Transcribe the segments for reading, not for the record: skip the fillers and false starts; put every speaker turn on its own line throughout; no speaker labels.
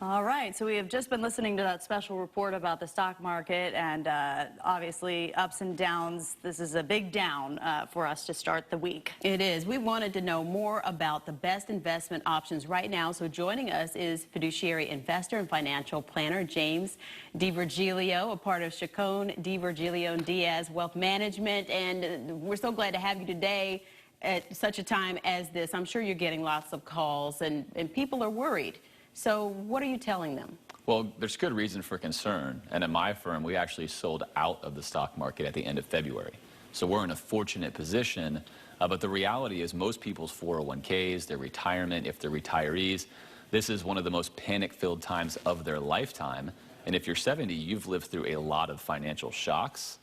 All right, so we have just been listening to that special report about the stock market and obviously ups and downs. This is a big down for us to start the week.
It is. We wanted to know more about the best investment options right now. So joining us is fiduciary investor and financial planner James Virgilio, a part of Chacon, Virgilio and Diaz Wealth Management. And we're so glad to have you today at such a time as this. I'm sure you're getting lots of calls and people are worried. So what are you telling them?
Well, there's good reason for concern. And at my firm, we actually sold out of the stock market at the end of February. So we're in a fortunate position. But the reality is most people's 401ks, their retirement, if they're retirees, this is one of the most panic-filled times of their lifetime. And if you're 70, you've lived through a lot of financial shocks.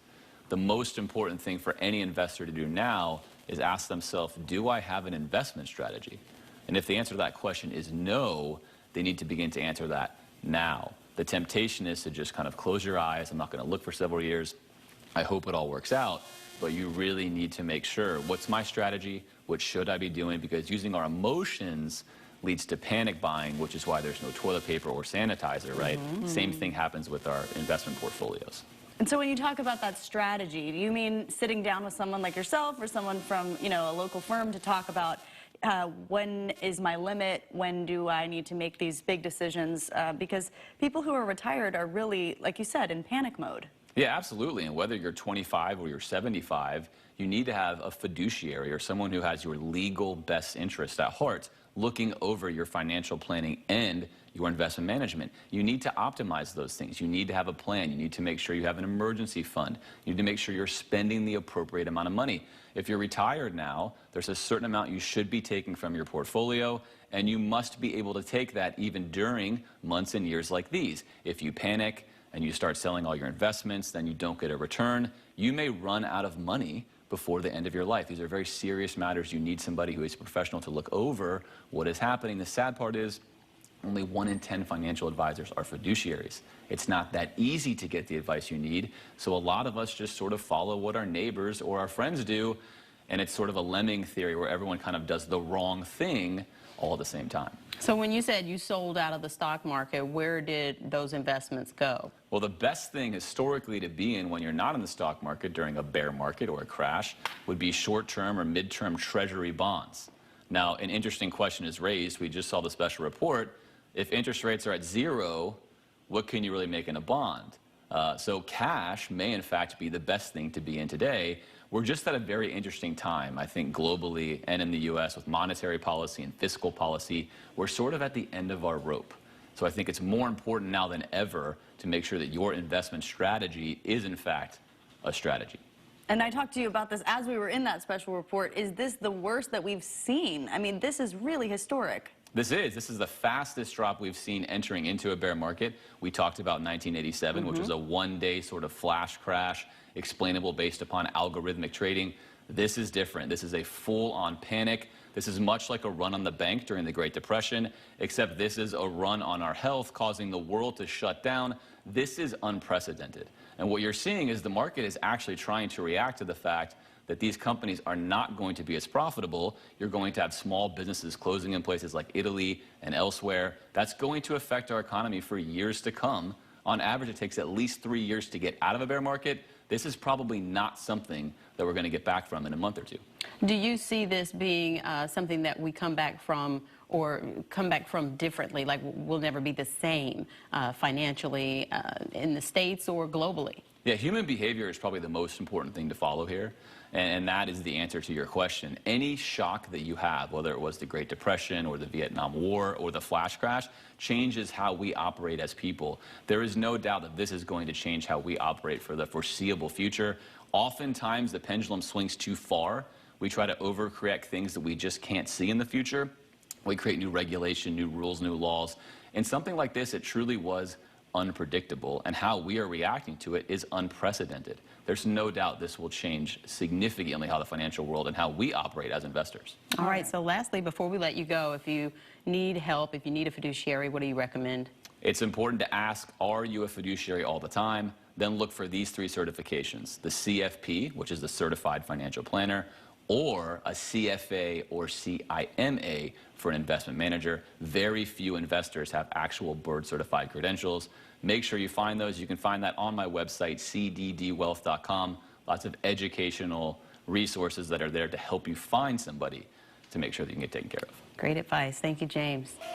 The most important thing for any investor to do now is ask themselves, do I have an investment strategy? And if the answer to that question is no, they need to begin to answer that now. The temptation is to just kind of close your eyes. I'm not going to look for several years. I hope it all works out. But you really need to make sure, what's my strategy? What should I be doing? Because using our emotions leads to panic buying, which is why there's no toilet paper or sanitizer, right? Same thing happens with our investment portfolios.
And so when you talk about that strategy, do you mean sitting down with someone like yourself or someone from, a local firm to talk about when is my limit? When do I need to make these big decisions? Because people who are retired are really, like you said, in panic mode.
Yeah, absolutely. And whether you're 25 or you're 75, you need to have a fiduciary or someone who has your legal best interest at heart looking over your financial planning and your investment management. You need to optimize those things. You need to have a plan. You need to make sure you have an emergency fund. You need to make sure you're spending the appropriate amount of money. If you're retired now, there's a certain amount you should be taking from your portfolio, and you must be able to take that even during months and years like these. If you panic and you start selling all your investments, then you don't get a return, you may run out of money before the end of your life. These are very serious matters. You need somebody who is a professional to look over what is happening. The sad part is only 1 in 10 financial advisors are fiduciaries. It's not that easy to get the advice you need, so a lot of us just sort of follow what our neighbors or our friends do, and it's sort of a lemming theory where everyone kind of does the wrong thing all at the same time.
So when you said you sold out of the stock market, where did those investments go?
Well, the best thing historically to be in when you're not in the stock market during a bear market or a crash would be short-term or mid-term treasury bonds. Now, an interesting question is raised. We just saw the special report. If interest rates are at 0, what can you really make in a bond? So cash may, in fact, be the best thing to be in today. We're just at a very interesting time, I think, globally and in the U.S. with monetary policy and fiscal policy. We're sort of at the end of our rope. So I think it's more important now than ever to make sure that your investment strategy is, in fact, a strategy.
And I talked to you about this as we were in that special report. Is this the worst that we've seen? I mean, this is really historic. This
is the fastest drop we've seen entering into a bear market. We talked about 1987, which was a one-day sort of flash crash, explainable based upon algorithmic trading. This is different. This is a full-on panic. This is much like a run on the bank during the Great Depression, except this is a run on our health, causing the world to shut down. This is unprecedented. And what you're seeing is the market is actually trying to react to the fact that these companies are not going to be as profitable. You're going to have small businesses closing in places like Italy and elsewhere. That's going to affect our economy for years to come. On average, it takes at least 3 years to get out of a bear market. This is probably not something that we're going to get back from in a month or two.
Do you see this being something that we come back from or come back from differently, like we'll never be the same financially in the States or globally?
Yeah, human behavior is probably the most important thing to follow here, and that is the answer to your question. Any shock that you have, whether it was the Great Depression or the Vietnam War or the flash crash, changes how we operate as people. There is no doubt that this is going to change how we operate for the foreseeable future. Oftentimes, the pendulum swings too far. We try to overcorrect things that we just can't see in the future. We create new regulation, new rules, new laws. And something like this, it truly was unpredictable, and how we are reacting to it is unprecedented. There's no doubt this will change significantly how the financial world and how we operate as investors.
All right, so lastly, before we let you go, if you need help, if you need a fiduciary, what do you recommend?
It's important to ask, are you a fiduciary all the time? Then look for these 3 certifications: the CFP, which is the Certified Financial Planner, or a CFA or CIMA for an investment manager. Very few investors have actual board certified credentials. Make sure you find those. You can find that on my website, cddwealth.com. Lots of educational resources that are there to help you find somebody to make sure that you can get taken care of.
Great advice. Thank you, James.